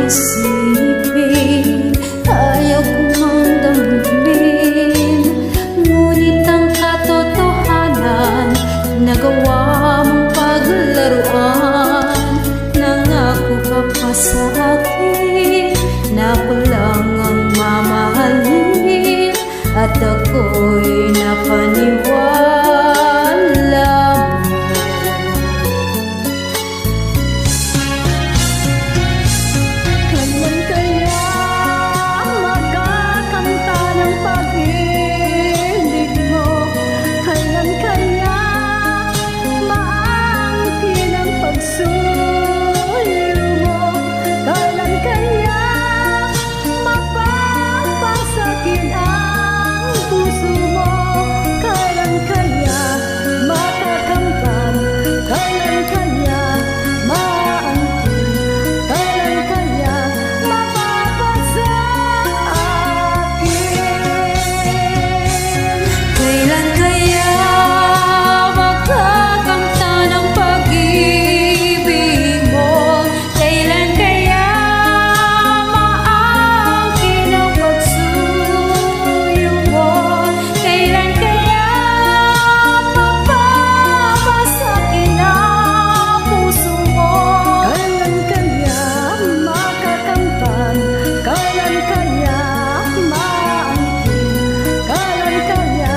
isipin, ayaw kong damdamin. Ngunit ang katotohanan, nagawa mong paglaruan. Nangako ka pa sa akin na ako lang ang mamahalin, at ako'y napaniwala mo. Kailan kaya magkakanta ng pag-ibig mo? Kailan kaya maangkin ang pagsuyo mo? Kailan kaya mapapasakin ang puso mo? Kailan kaya makakamtan? Kailan kaya maangkin? Kailan kaya mapapasakin? Kailan kaya makakamtan ang pag-ibig mo? Kailan kaya maangkin ang pagsuyo mo? Kailan kaya mapapasakin ang puso mo? Kailan kaya makakamtan? Kailan kaya maangkin? Kailan kaya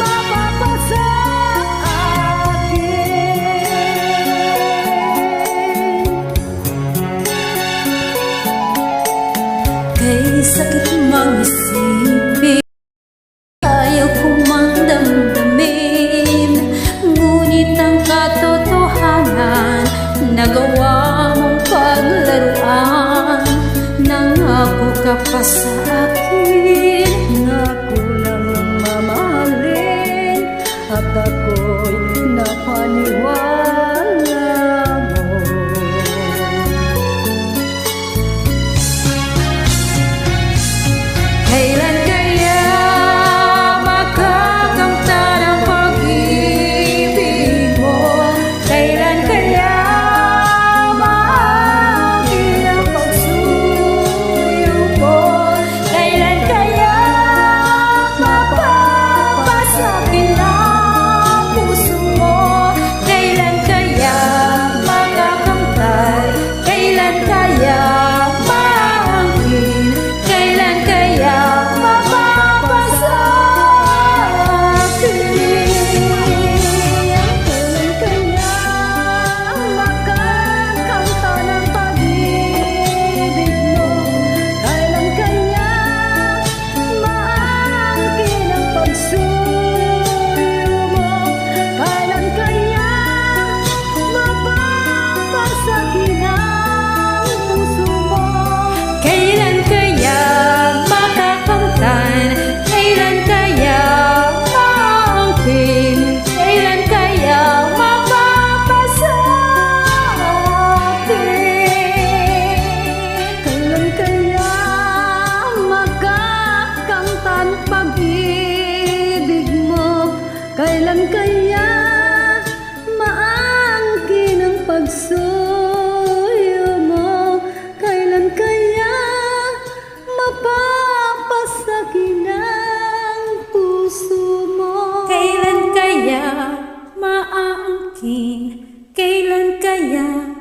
mapapasakin? Kay sakit mang isipin, ayaw kong damdamin. Ngunit ang katotohanan, nagawa mong paglaruan. Nangako ka pa sa akin na ako lang ang mamahalin, at ako'y napaniwala mo. Kailan kaya makakamtan ang pag-ibig mo? Kailan kaya maangkin ang pagsuyo mo? Kailan kaya mapapasakin ang puso mo? Kailan kaya makakamtan? Kailan kaya maangkin? Kailan kaya mapapasakin? Kailan kaya makakamtan ang pag-ibig mo? Kailan kaya maangkin ang pagsuyo mo? Kailan kaya mapapasakin ang puso mo? Kailan kaya makakamtan? Kailan kaya maangkin? Kailan kaya mapapasakin? Kailan kaya makakamtan pag-ibig mo? Kailan kaya maangkin ang pagsuyo mo? Kailan kaya mapapasakin ang puso mo? Kailan kaya maangkin? Kailan kaya